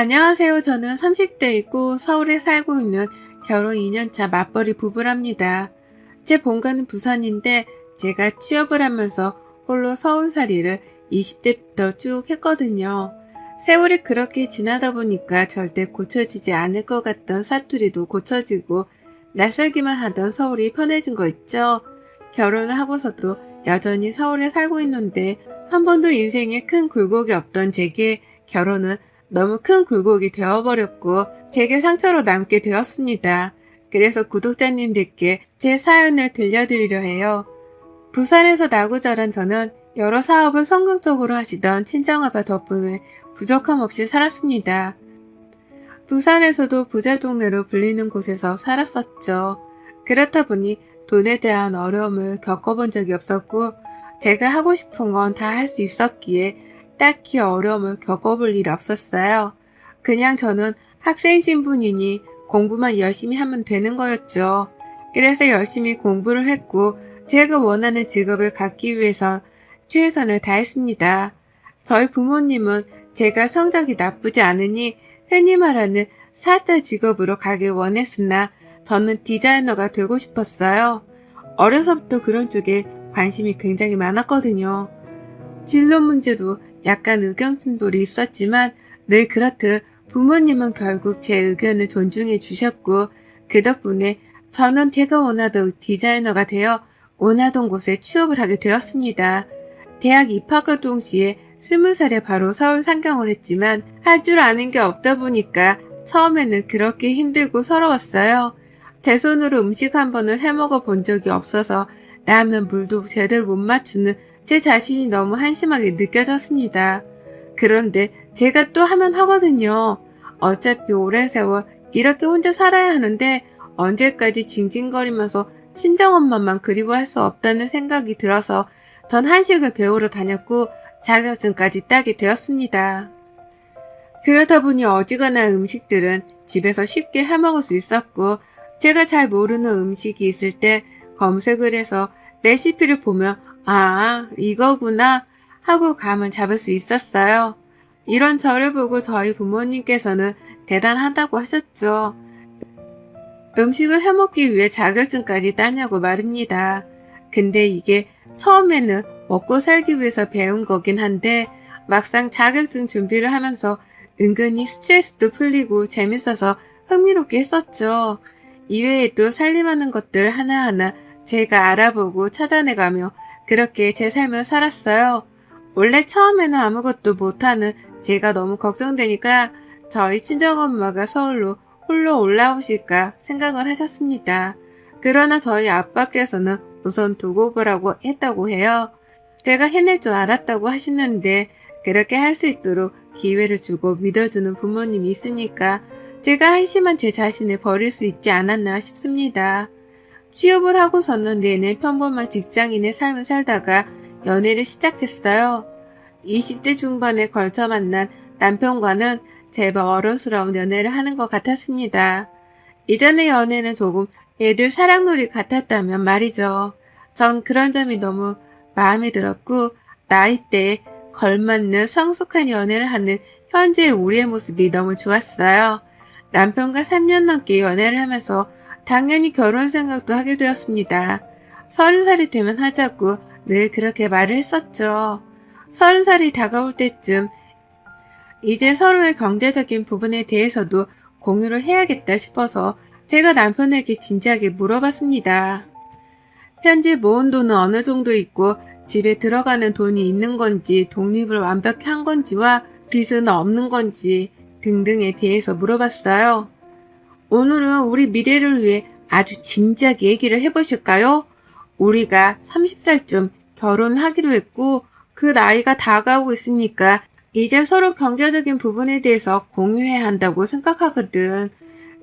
안녕하세요. 저는 30대이고 서울에 살고 있는 결혼 2년차 맞벌이 부부랍니다. 제 본가는 부산인데 제가 취업을 하면서 홀로 서울살이를 20대부터 쭉 했거든요. 세월이 그렇게 지나다 보니까 절대 고쳐지지 않을 것 같던 사투리도 고쳐지고 낯설기만 하던 서울이 편해진 거 있죠. 결혼을 하고서도 여전히 서울에 살고 있는데 한 번도 인생에 큰 굴곡이 없던 제게 결혼은 너무 큰 굴곡이 되어버렸고 제게 상처로 남게 되었습니다. 그래서 구독자님들께 제 사연을 들려드리려 해요. 부산에서 나고 자란 저는 여러 사업을 성공적으로 하시던 친정아빠 덕분에 부족함 없이 살았습니다. 부산에서도 부자 동네로 불리는 곳에서 살았었죠. 그렇다 보니 돈에 대한 어려움을 겪어본 적이 없었고 제가 하고 싶은 건 다 할 수 있었기에 딱히 어려움을 겪어볼 일 없었어요. 그냥 저는 학생 신분이니 공부만 열심히 하면 되는 거였죠. 그래서 열심히 공부를 했고 제가 원하는 직업을 갖기 위해선 최선을 다했습니다. 저희 부모님은 제가 성적이 나쁘지 않으니 흔히 말하는 사자 직업으로 가길 원했으나 저는 디자이너가 되고 싶었어요. 어려서부터 그런 쪽에 관심이 굉장히 많았거든요. 진로 문제도 약간 의견 충돌이 있었지만 늘 그렇듯 부모님은 결국 제 의견을 존중해 주셨고 그 덕분에 저는 제가 원하던 디자이너가 되어 원하던 곳에 취업을 하게 되었습니다. 대학 입학과 동시에 20살에 바로 서울 상경을 했지만 할 줄 아는 게 없다 보니까 처음에는 그렇게 힘들고 서러웠어요. 제 손으로 음식 한 번을 해먹어 본 적이 없어서 라면 물도 제대로 못 맞추는 제 자신이 너무 한심하게 느껴졌습니다. 그런데 제가 또 하면 하거든요. 어차피 오랜 세월 이렇게 혼자 살아야 하는데 언제까지 징징거리면서 친정엄마만 그리워할 수 없다는 생각이 들어서 전 한식을 배우러 다녔고 자격증까지 따게 되었습니다. 그러다 보니 어지간한 음식들은 집에서 쉽게 해먹을 수 있었고 제가 잘 모르는 음식이 있을 때 검색을 해서 레시피를 보면 아, 이거구나 하고 감을 잡을 수 있었어요. 이런 저를 보고 저희 부모님께서는 대단하다고 하셨죠. 음식을 해먹기 위해 자격증까지 따냐고 말입니다. 근데 이게 처음에는 먹고 살기 위해서 배운 거긴 한데 막상 자격증 준비를 하면서 은근히 스트레스도 풀리고 재밌어서 흥미롭게 했었죠. 이외에도 살림하는 것들 하나하나 제가 알아보고 찾아내가며 그렇게 제 삶을 살았어요. 원래 처음에는 아무것도 못하는 제가 너무 걱정되니까 저희 친정엄마가 서울로 홀로 올라오실까 생각을 하셨습니다. 그러나 저희 아빠께서는 우선 두고 보라고 했다고 해요. 제가 해낼 줄 알았다고 하시는데 그렇게 할 수 있도록 기회를 주고 믿어주는 부모님이 있으니까 제가 한심한 제 자신을 버릴 수 있지 않았나 싶습니다. 취업을 하고서는 내내 평범한 직장인의 삶을 살다가 연애를 시작했어요. 20대 중반에 걸쳐 만난 남편과는 제법 어른스러운 연애를 하는 것 같았습니다. 이전의 연애는 조금 애들 사랑놀이 같았다면 말이죠. 전 그런 점이 너무 마음에 들었고 나이대에 걸맞는 성숙한 연애를 하는 현재의 우리의 모습이 너무 좋았어요. 남편과 3년 넘게 연애를 하면서 당연히 결혼 생각도 하게 되었습니다. 30살이 되면 하자고 늘 그렇게 말을 했었죠. 30살이 다가올 때쯤 이제 서로의 경제적인 부분에 대해서도 공유를 해야겠다 싶어서 제가 남편에게 진지하게 물어봤습니다. 현재 모은 돈은 어느 정도 있고 집에 들어가는 돈이 있는 건지 독립을 완벽히 한 건지와 빚은 없는 건지 등등에 대해서 물어봤어요. 오늘은 우리 미래를 위해 아주 진지하게 얘기를 해보실까요? 우리가 30살쯤 결혼하기로 했고 그 나이가 다가오고 있으니까 이제 서로 경제적인 부분에 대해서 공유해야 한다고 생각하거든.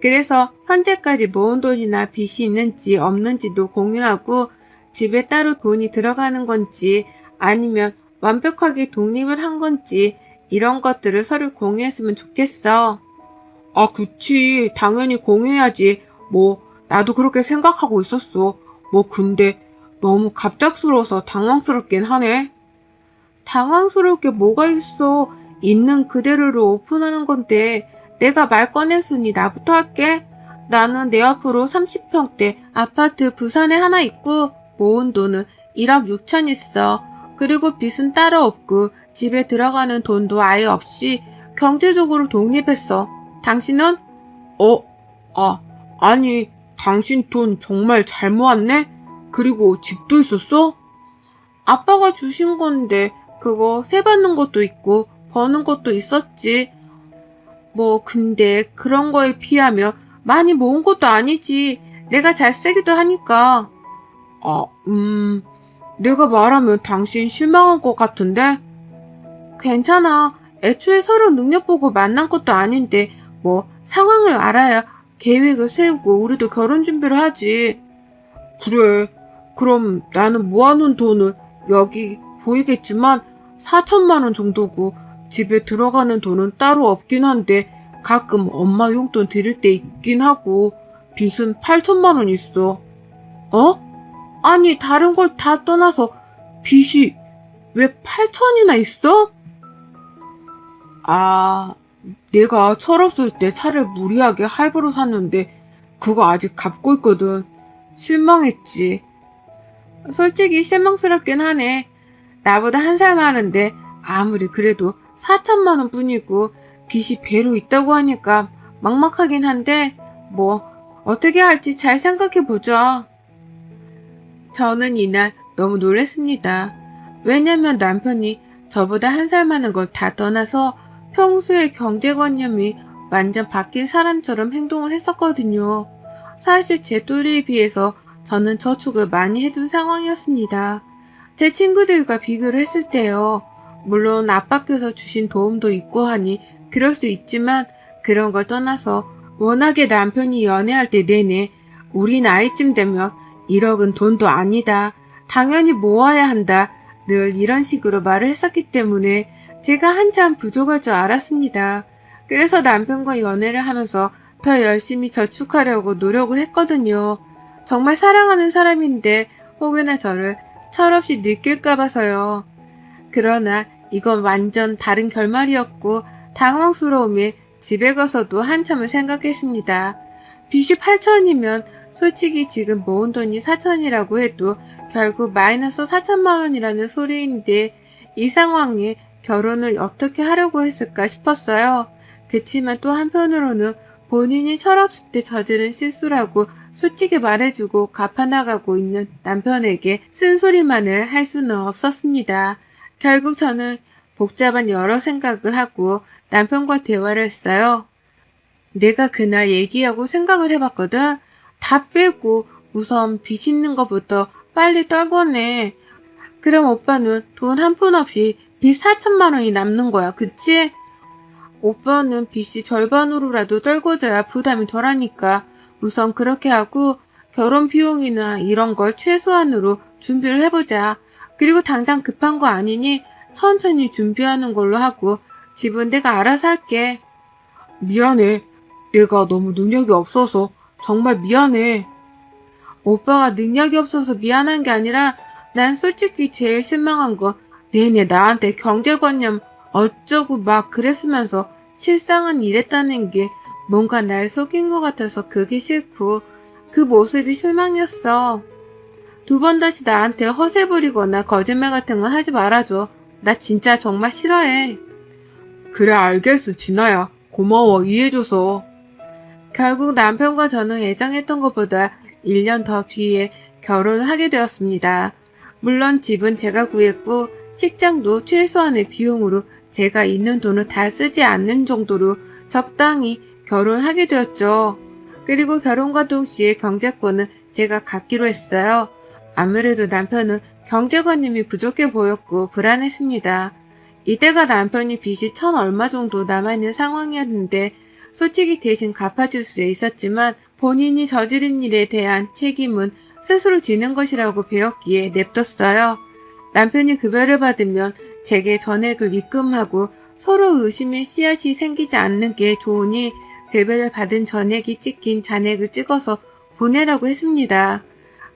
그래서 현재까지 모은 돈이나 빚이 있는지 없는지도 공유하고 집에 따로 돈이 들어가는 건지 아니면 완벽하게 독립을 한 건지 이런 것들을 서로 공유했으면 좋겠어. 아, 그치. 당연히 공유해야지. 나도 그렇게 생각하고 있었어. 근데 너무 갑작스러워서 당황스럽긴 하네. 당황스러울 게 뭐가 있어. 있는 그대로를 오픈하는 건데 내가 말 꺼냈으니 나부터 할게. 나는 내 앞으로 30평대 아파트 부산에 하나 있고 모은 돈은 1억 6천 있어. 그리고 빚은 따로 없고 집에 들어가는 돈도 아예 없이 경제적으로 독립했어. 당신은? 아니, 당신 돈 정말 잘 모았네? 그리고 집도 있었어? 아빠가 주신 건데 그거 세 받는 것도 있고 버는 것도 있었지. 뭐 근데 그런 거에 비하면 많이 모은 것도 아니지. 내가 잘 쓰기도 하니까. 내가 말하면 당신 실망한 것 같은데? 괜찮아. 애초에 서로 능력 보고 만난 것도 아닌데 뭐 상황을 알아야 계획을 세우고 우리도 결혼 준비를 하지. 그래. 그럼 나는 모아놓은 돈은 여기 보이겠지만 4천만 원 정도고 집에 들어가는 돈은 따로 없긴 한데 가끔 엄마 용돈 드릴 때 있긴 하고 빚은 8천만 원 있어. 아니 다른 걸 다 떠나서 빚이 왜 8천이나 있어? 내가 철없을 때 차를 무리하게 할부로 샀는데 그거 아직 갚고 있거든. 실망했지. 솔직히 실망스럽긴 하네. 나보다 한 살 많은데 아무리 그래도 4천만 원 뿐이고 빚이 배로 있다고 하니까 막막하긴 한데 뭐 어떻게 할지 잘 생각해보자. 저는 이날 너무 놀랐습니다. 왜냐면 남편이 저보다 한 살 많은 걸 다 떠나서 평소에 경제관념이 완전 바뀐 사람처럼 행동을 했었거든요. 사실 제 또래에 비해서 저는 저축을 많이 해둔 상황이었습니다. 제 친구들과 비교를 했을 때요. 물론 아빠께서 주신 도움도 있고 하니 그럴 수 있지만 그런 걸 떠나서 워낙에 남편이 연애할 때 내내 우리 나이쯤 되면 1억은 돈도 아니다. 당연히 모아야 한다. 늘 이런 식으로 말을 했었기 때문에 제가 한참 부족할 줄 알았습니다. 그래서 남편과 연애를 하면서 더 열심히 저축하려고 노력을 했거든요. 정말 사랑하는 사람인데 혹여나 저를 철없이 느낄까 봐서요. 그러나 이건 완전 다른 결말이었고 당황스러움에 집에 가서도 한참을 생각했습니다. 빚이 8천이면 솔직히 지금 모은 돈이 4천이라고 해도 결국 마이너스 4천만 원이라는 소리인데 이 상황에 결혼을 어떻게 하려고 했을까 싶었어요. 그치만 또 한편으로는 본인이 철없을 때 저지른 실수라고 솔직히 말해주고 갚아나가고 있는 남편에게 쓴소리만을 할 수는 없었습니다. 결국 저는 복잡한 여러 생각을 하고 남편과 대화를 했어요. 내가 그날 얘기하고 생각을 해봤거든. 다 빼고 우선 빚 있는 것부터 빨리 떨궈내. 그럼 오빠는 돈 한 푼 없이 빚 4천만 원이 남는 거야. 그치? 오빠는 빚이 절반으로라도 떨궈져야 부담이 덜하니까 우선 그렇게 하고 결혼 비용이나 이런 걸 최소한으로 준비를 해보자. 그리고 당장 급한 거 아니니 천천히 준비하는 걸로 하고 집은 내가 알아서 할게. 미안해. 내가 너무 능력이 없어서 정말 미안해. 오빠가 능력이 없어서 미안한 게 아니라 난 솔직히 제일 실망한 건 내내 나한테 경제관념 어쩌고 막 그랬으면서 실상은 이랬다는 게 뭔가 날 속인 것 같아서 그게 싫고 그 모습이 실망이었어. 두 번 다시 나한테 허세 부리거나 거짓말 같은 건 하지 말아줘. 나 진짜 정말 싫어해. 그래 알겠어 진아야. 고마워 이해해줘서. 결국 남편과 저는 예정했던 것보다 1년 더 뒤에 결혼을 하게 되었습니다. 물론 집은 제가 구했고 식장도 최소한의 비용으로 제가 있는 돈을 다 쓰지 않는 정도로 적당히 결혼하게 되었죠. 그리고 결혼과 동시에 경제권은 제가 갖기로 했어요. 아무래도 남편은 경제관념이 부족해 보였고 불안했습니다. 이때가 남편이 빚이 1,000 얼마 정도 남아있는 상황이었는데 솔직히 대신 갚아줄 수 있었지만 본인이 저지른 일에 대한 책임은 스스로 지는 것이라고 배웠기에 냅뒀어요. 남편이 급여를 받으면 제게 전액을 입금하고 서로 의심의 씨앗이 생기지 않는 게 좋으니 급여를 받은 전액이 찍힌 잔액을 찍어서 보내라고 했습니다.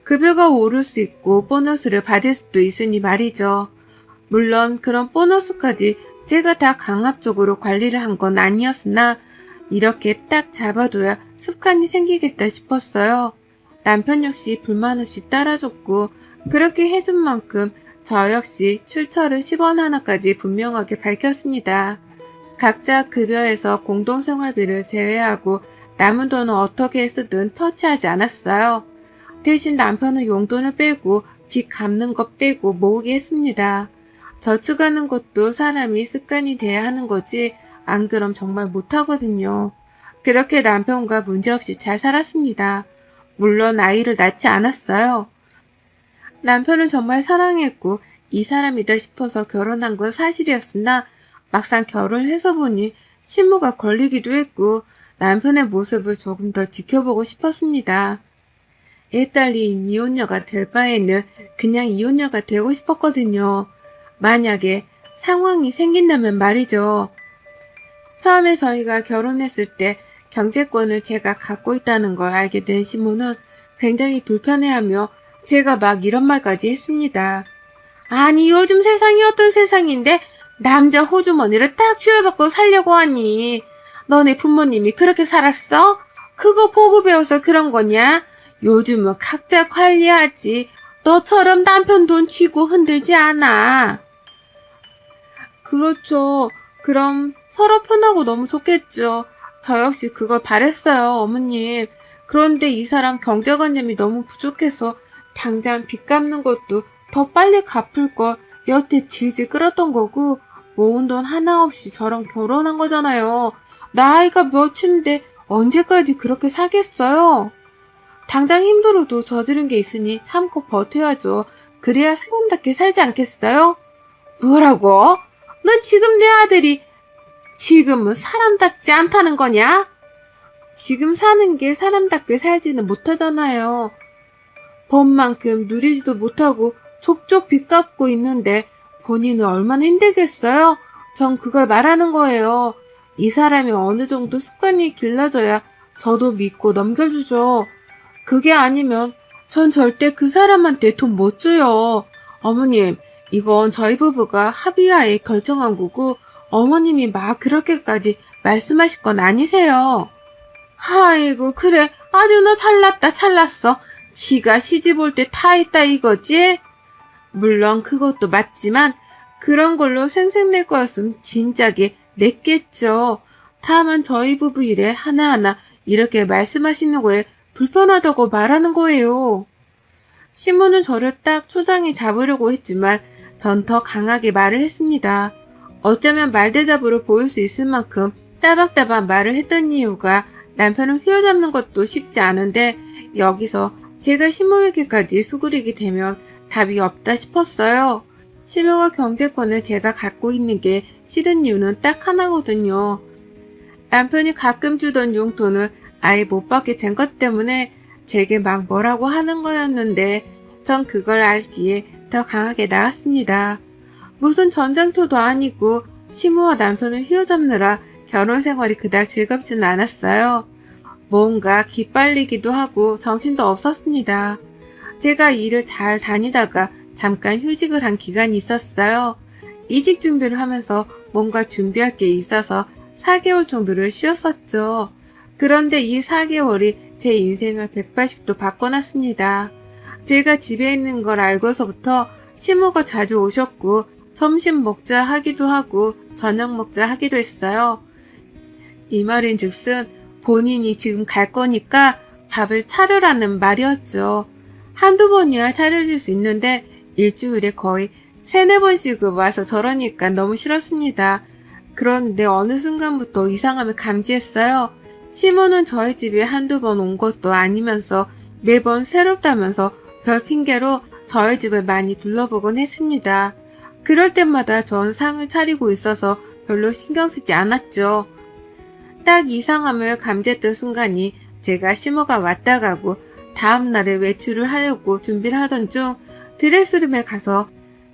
급여가 오를 수 있고 보너스를 받을 수도 있으니 말이죠. 물론 그런 보너스까지 제가 다 강압적으로 관리를 한 건 아니었으나 이렇게 딱 잡아둬야 습관이 생기겠다 싶었어요. 남편 역시 불만 없이 따라줬고 그렇게 해준 만큼 저 역시 출처를 10원 하나까지 분명하게 밝혔습니다. 각자 급여에서 공동생활비를 제외하고 남은 돈은 어떻게 쓰든 터치하지 않았어요. 대신 남편은 용돈을 빼고 빚 갚는 것 빼고 모으게 했습니다. 저축하는 것도 사람이 습관이 돼야 하는 거지 안 그럼 정말 못하거든요. 그렇게 남편과 문제없이 잘 살았습니다. 물론 아이를 낳지 않았어요. 남편을 정말 사랑했고 이 사람이다 싶어서 결혼한 건 사실이었으나 막상 결혼해서 보니 신무가 걸리기도 했고 남편의 모습을 조금 더 지켜보고 싶었습니다. 애 딸린 이혼녀가 될 바에는 그냥 이혼녀가 되고 싶었거든요. 만약에 상황이 생긴다면 말이죠. 처음에 저희가 결혼했을 때 경제권을 제가 갖고 있다는 걸 알게 된 신무는 굉장히 불편해하며 제가 막 이런 말까지 했습니다. 아니 요즘 세상이 어떤 세상인데 남자 호주머니를 딱 쥐어잡고 살려고 하니 너네 부모님이 그렇게 살았어? 그거 보고 배워서 그런 거냐? 요즘은 각자 관리하지 너처럼 남편 돈 쥐고 흔들지 않아. 그렇죠. 그럼 서로 편하고 너무 좋겠죠. 저 역시 그걸 바랬어요, 어머님. 그런데 이 사람 경제관념이 너무 부족해서 당장 빚 갚는 것도 더 빨리 갚을 걸 여태 질질 끌었던 거고 모은 돈 하나 없이 저랑 결혼한 거잖아요. 나이가 몇인데 언제까지 그렇게 살겠어요? 당장 힘들어도 저지른 게 있으니 참고 버텨야죠. 그래야 사람답게 살지 않겠어요? 뭐라고? 너 지금 내 아들이 지금은 사람답지 않다는 거냐? 지금 사는 게 사람답게 살지는 못하잖아요. 법만큼 누리지도 못하고 족족 빚 갚고 있는데 본인은 얼마나 힘들겠어요? 전 그걸 말하는 거예요. 이 사람이 어느 정도 습관이 길러져야 저도 믿고 넘겨주죠. 그게 아니면 전 절대 그 사람한테 돈 못 줘요. 어머님, 이건 저희 부부가 합의하에 결정한 거고 어머님이 막 그렇게까지 말씀하실 건 아니세요. 아이고 그래 아주 너 잘났다 잘났어. 지가 시집 올 때 다 했다 이거지? 물론 그것도 맞지만 그런 걸로 생색낼 거였으면 진작에 냈겠죠. 다만 저희 부부 일에 하나하나 이렇게 말씀하시는 거에 불편하다고 말하는 거예요. 신부는 저를 딱 초장에 잡으려고 했지만 전 더 강하게 말을 했습니다. 어쩌면 말대답으로 보일 수 있을 만큼 따박따박 말을 했던 이유가 남편을 휘어잡는 것도 쉽지 않은데 여기서 제가 신부에게까지 수그리게 되면 답이 없다 싶었어요. 신부가 경제권을 제가 갖고 있는 게 싫은 이유는 딱 하나거든요. 남편이 가끔 주던 용돈을 아예 못 받게 된 것 때문에 제게 막 뭐라고 하는 거였는데 전 그걸 알기에 더 강하게 나갔습니다. 무슨 전쟁터도 아니고 시무와 남편을 휘어잡느라 결혼 생활이 그닥 즐겁지는 않았어요. 뭔가 기빨리기도 하고 정신도 없었습니다. 제가 일을 잘 다니다가 잠깐 휴직을 한 기간이 있었어요. 이직 준비를 하면서 뭔가 준비할 게 있어서 4개월 정도를 쉬었었죠. 그런데 이 4개월이 제 인생을 180도 바꿔놨습니다. 제가 집에 있는 걸 알고서부터 시무가 자주 오셨고 점심 먹자 하기도 하고 저녁 먹자 하기도 했어요. 이 말인 즉슨 본인이 지금 갈 거니까 밥을 차려라는 말이었죠. 한두 번이야 차려줄 수 있는데 일주일에 거의 3-4번씩 와서 저러니까 너무 싫었습니다. 그런데 어느 순간부터 이상함을 감지했어요. 시모는 저희 집에 한두 번 온 것도 아니면서 매번 새롭다면서 별 핑계로 저희 집을 많이 둘러보곤 했습니다. 그럴 때마다 전 상을 차리고 있어서 별로 신경 쓰지 않았죠. 딱 이상함을 감지했던 순간이 제가 시모가 왔다 가고 다음날에 외출을 하려고 준비를 하던 중 드레스룸에 가서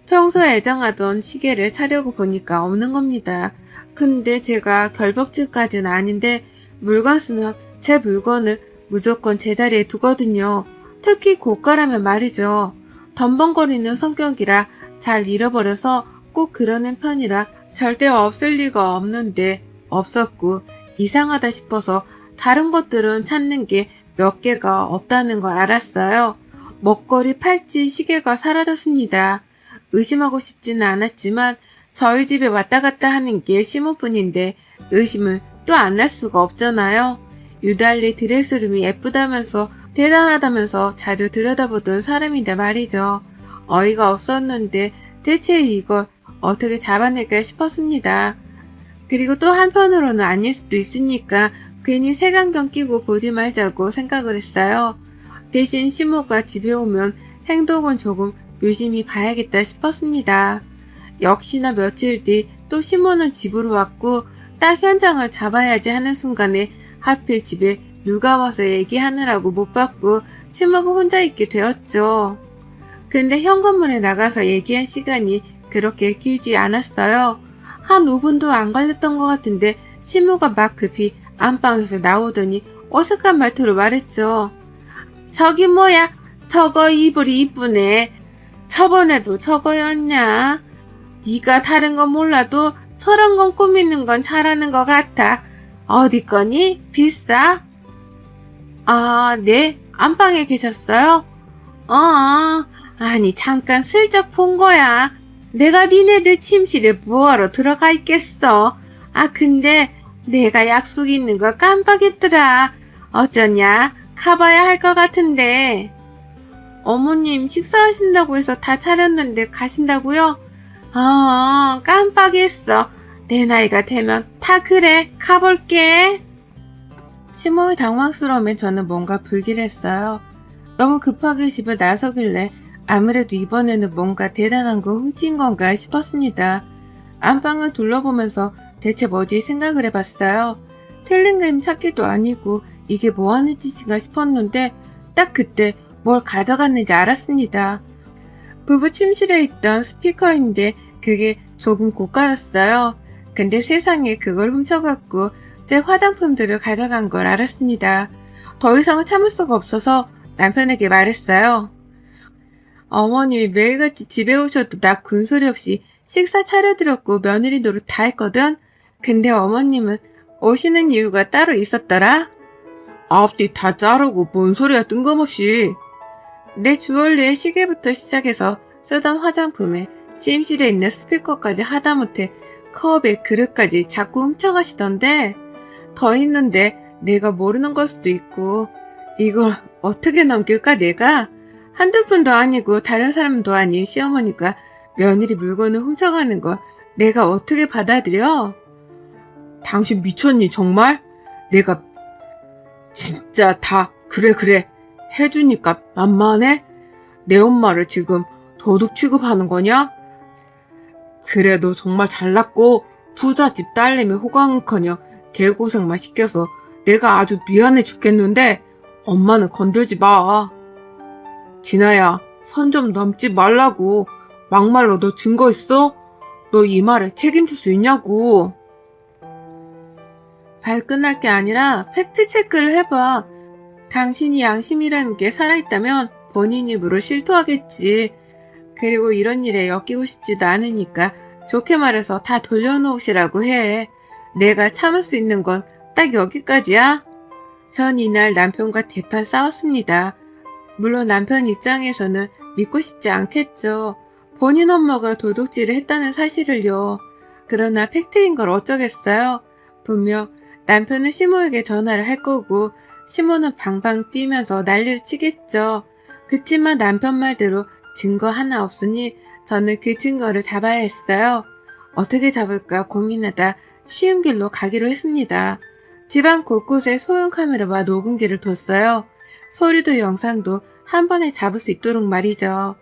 평소에 애정하던 시계를 차려고 보니까 없는 겁니다. 근데 제가 결벽증까지는 아닌데 물건 쓰면 제 물건을 무조건 제자리에 두거든요. 특히 고가라면 말이죠. 덤벙거리는 성격이라 잘 잃어버려서 꼭 그러는 편이라 절대 없을 리가 없는데 없었고 이상하다 싶어서 다른 것들은 찾는 게 몇 개가 없다는 걸 알았어요. 먹거리, 팔찌, 시계가 사라졌습니다. 의심하고 싶지는 않았지만 저희 집에 왔다 갔다 하는 게 시모뿐인데 의심을 또 안 할 수가 없잖아요. 유달리 드레스룸이 예쁘다면서 대단하다면서 자주 들여다보던 사람인데 말이죠. 어이가 없었는데 대체 이걸 어떻게 잡아낼까 싶었습니다. 그리고 또 한편으로는 아닐 수도 있으니까 괜히 색안경 끼고 보지 말자고 생각을 했어요. 대신 시모가 집에 오면 행동은 조금 유심히 봐야겠다 싶었습니다. 역시나 며칠 뒤 또 시모는 집으로 왔고 딱 현장을 잡아야지 하는 순간에 하필 집에 누가 와서 얘기하느라고 못 봤고 시모가 혼자 있게 되었죠. 근데 현관문에 나가서 얘기한 시간이 그렇게 길지 않았어요. 한 5분도 안 걸렸던 것 같은데 시모가 막 급히 안방에서 나오더니 어색한 말투로 말했죠. 저기 뭐야? 저거 이불이 이쁘네. 저번에도 저거였냐? 네가 다른 건 몰라도 저런 건 꾸미는 건 잘하는 것 같아. 어디 거니? 비싸? 아, 네. 안방에 계셨어요? 아니 잠깐 슬쩍 본 거야. 내가 니네들 침실에 뭐하러 들어가 있겠어. 아 근데 내가 약속 있는 걸 깜빡했더라. 어쩌냐? 가봐야 할 것 같은데. 어머님 식사하신다고 해서 다 차렸는데 가신다고요? 깜빡했어. 내 나이가 되면 다 그래. 가볼게. 시모의 당황스러움에 저는 뭔가 불길했어요. 너무 급하게 집을 나서길래 아무래도 이번에는 뭔가 대단한 거 훔친 건가 싶었습니다. 안방을 둘러보면서 대체 뭐지 생각을 해봤어요. 틀린 그림 찾기도 아니고 이게 뭐하는 짓인가 싶었는데 딱 그때 뭘 가져갔는지 알았습니다. 부부 침실에 있던 스피커인데 그게 조금 고가였어요. 근데 세상에 그걸 훔쳐갖고 제 화장품들을 가져간 걸 알았습니다. 더 이상은 참을 수가 없어서 남편에게 말했어요. 어머님이 매일같이 집에 오셔도 나 군소리 없이 식사 차려드렸고 며느리 노릇 다 했거든. 근데 어머님은 오시는 이유가 따로 있었더라. 앞뒤 다 자르고 뭔 소리야 뜬금없이. 내 주얼리의 시계부터 시작해서 쓰던 화장품에 침실에 있는 스피커까지 하다못해 컵에 그릇까지 자꾸 훔쳐가시던데 더 있는데 내가 모르는 걸 수도 있고 이걸 어떻게 넘길까 내가? 한두 푼도 아니고 다른 사람도 아닌 시어머니가 며느리 물건을 훔쳐가는 걸 내가 어떻게 받아들여? 당신 미쳤니 정말? 내가 진짜 다 그래 해주니까 만만해? 내 엄마를 지금 도둑 취급하는 거냐? 그래 너 정말 잘났고 부잣집 딸내미 호강은커녕 개고생만 시켜서 내가 아주 미안해 죽겠는데 엄마는 건들지 마. 진아야 선 좀 넘지 말라고. 막말로 너 증거 있어? 너 이 말에 책임질 수 있냐고. 발끈할 게 아니라 팩트체크를 해봐. 당신이 양심이라는 게 살아있다면 본인 입으로 실토하겠지. 그리고 이런 일에 엮이고 싶지도 않으니까 좋게 말해서 다 돌려놓으시라고 해. 내가 참을 수 있는 건 딱 여기까지야. 전 이날 남편과 대판 싸웠습니다. 물론 남편 입장에서는 믿고 싶지 않겠죠. 본인 엄마가 도둑질을 했다는 사실을요. 그러나 팩트인 걸 어쩌겠어요. 분명 남편은 시모에게 전화를 할 거고 시모는 방방 뛰면서 난리를 치겠죠. 그치만 남편 말대로 증거 하나 없으니 저는 그 증거를 잡아야 했어요. 어떻게 잡을까 고민하다 쉬운 길로 가기로 했습니다. 집안 곳곳에 소형 카메라와 녹음기를 뒀어요. 소리도 영상도 한 번에 잡을 수 있도록 말이죠.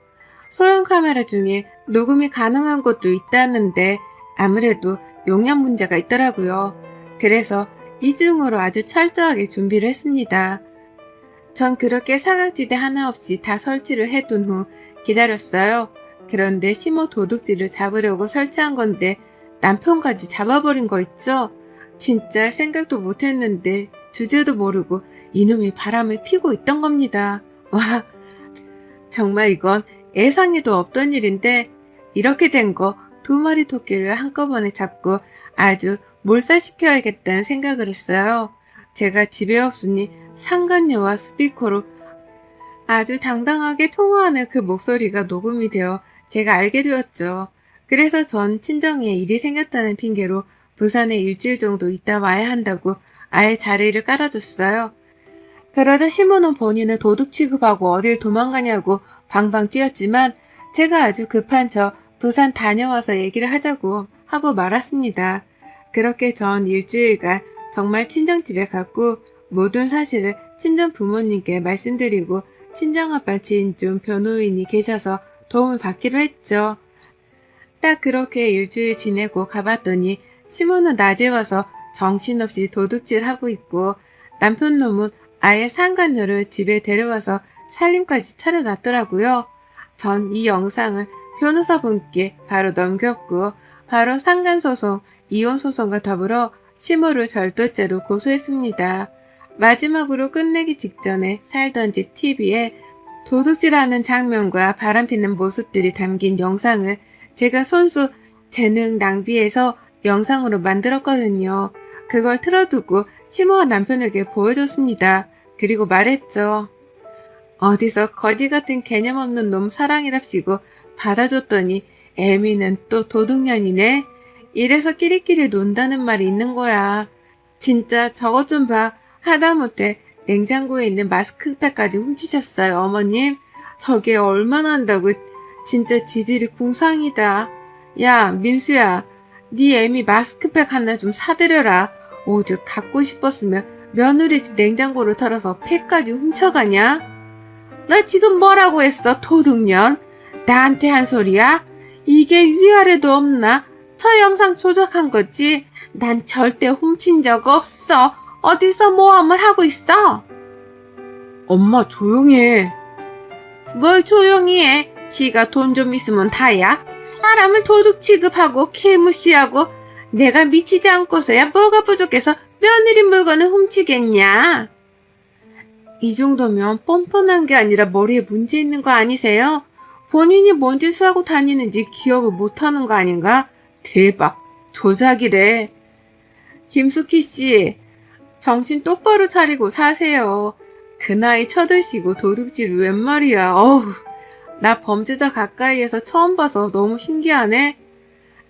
소형 카메라 중에 녹음이 가능한 곳도 있다는데 아무래도 용량 문제가 있더라고요. 그래서 이중으로 아주 철저하게 준비를 했습니다. 전 그렇게 사각지대 하나 없이 다 설치를 해둔 후 기다렸어요. 그런데 시모 도둑질을 잡으려고 설치한 건데 남편까지 잡아버린 거 있죠? 진짜 생각도 못했는데 주제도 모르고 이놈이 바람을 피고 있던 겁니다. 와, 정말 이건 예상에도 없던 일인데 이렇게 된 거 2마리 토끼를 한꺼번에 잡고 아주 몰살시켜야겠다는 생각을 했어요. 제가 집에 없으니 상간녀와 스피커로 아주 당당하게 통화하는 그 목소리가 녹음이 되어 제가 알게 되었죠. 그래서 전 친정에 일이 생겼다는 핑계로 부산에 일주일 정도 있다 와야 한다고 아예 자리를 깔아줬어요. 그러자 시모는 본인은 도둑 취급하고 어딜 도망가냐고 방방 뛰었지만 제가 아주 급한 척 부산 다녀와서 얘기를 하자고 하고 말았습니다. 그렇게 전 일주일간 정말 친정집에 갔고 모든 사실을 친정 부모님께 말씀드리고 친정아빠 지인 중 변호인이 계셔서 도움을 받기로 했죠. 딱 그렇게 일주일 지내고 가봤더니 시모는 낮에 와서 정신없이 도둑질하고 있고 남편 놈은 아예 상간녀를 집에 데려와서 살림까지 차려놨더라고요. 전 이 영상을 변호사분께 바로 넘겼고 바로 상간소송, 이혼소송과 더불어 시모를 절도죄로 고소했습니다. 마지막으로 끝내기 직전에 살던 집 TV에 도둑질하는 장면과 바람피는 모습들이 담긴 영상을 제가 손수 재능 낭비해서 영상으로 만들었거든요. 그걸 틀어두고 시모와 남편에게 보여줬습니다. 그리고 말했죠. 어디서 거지 같은 개념 없는 놈 사랑이랍시고 받아줬더니 애미는 또 도둑년이네. 이래서 끼리끼리 논다는 말이 있는 거야. 진짜 저것 좀 봐. 하다못해 냉장고에 있는 마스크팩까지 훔치셨어요, 어머님. 저게 얼마나 한다고. 진짜 지질이 궁상이다. 야, 민수야. 네 애미 마스크팩 하나 좀 사드려라. 오죽 갖고 싶었으면 며느리 집 냉장고를 털어서 팩까지 훔쳐가냐? 너 지금 뭐라고 했어, 도둑년? 나한테 한 소리야? 이게 위아래도 없나? 저 영상 조작한 거지? 난 절대 훔친 적 없어. 어디서 모함을 하고 있어? 엄마 조용히 해. 뭘 조용히 해? 지가 돈 좀 있으면 다야? 사람을 도둑 취급하고 개무시하고 내가 미치지 않고서야 뭐가 부족해서 며느리 물건을 훔치겠냐? 이 정도면 뻔뻔한 게 아니라 머리에 문제 있는 거 아니세요? 본인이 뭔 짓을 하고 다니는지 기억을 못하는 거 아닌가? 대박, 조작이래. 김숙희 씨, 정신 똑바로 차리고 사세요. 그 나이 쳐드시고 도둑질을 웬 말이야. 어우, 나 범죄자 가까이에서 처음 봐서 너무 신기하네.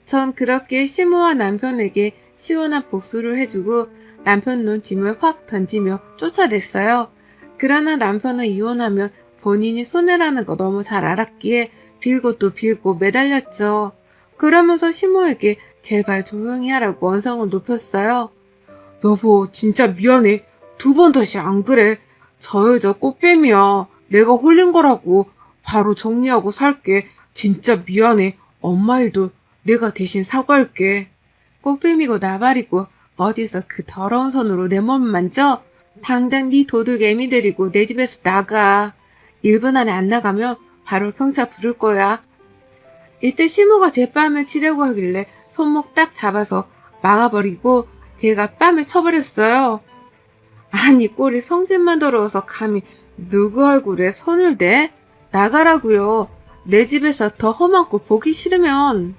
전 그렇게 시모와 남편에게 시원한 복수를 해주고 남편 눈 짐을 확 던지며 쫓아냈어요. 그러나 남편은 이혼하면 본인이 손해라는 거 너무 잘 알았기에 빌고 또 빌고 매달렸죠. 그러면서 시모에게 제발 조용히 하라고 언성을 높였어요. 여보, 진짜 미안해. 2번 다시 안 그래. 저 여자 꽃뱀이야. 내가 홀린 거라고. 바로 정리하고 살게. 진짜 미안해. 엄마 일도 내가 대신 사과할게. 꽃뱀이고 나발이고 어디서 그 더러운 손으로 내 몸을 만져? 당장 네 도둑 애미 데리고 내 집에서 나가. 1분 안에 안 나가면 바로 경찰 부를 거야. 이때 시모가 제 뺨을 치려고 하길래 손목 딱 잡아서 막아버리고 제가 뺨을 쳐버렸어요. 아니 꼴이 성질만 더러워서 감히 누구 얼굴에 손을 대? 나가라고요. 내 집에서 더 험한 꼴 보기 싫으면.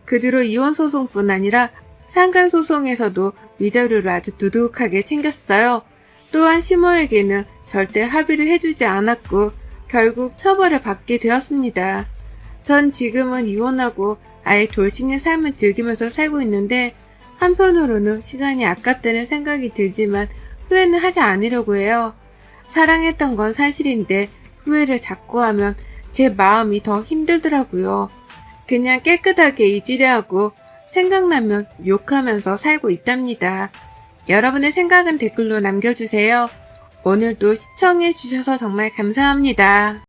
그 뒤로 이혼소송뿐 아니라 상간소송에서도 위자료를 아주 두둑하게 챙겼어요. 또한 시모에게는 절대 합의를 해주지 않았고 결국 처벌을 받게 되었습니다. 전 지금은 이혼하고 아예 돌싱의 삶을 즐기면서 살고 있는데 한편으로는 시간이 아깝다는 생각이 들지만 후회는 하지 않으려고 해요. 사랑했던 건 사실인데 후회를 자꾸 하면 제 마음이 더 힘들더라고요. 그냥 깨끗하게 잊으려 하고 생각나면 욕하면서 살고 있답니다. 여러분의 생각은 댓글로 남겨주세요. 오늘도 시청해주셔서 정말 감사합니다.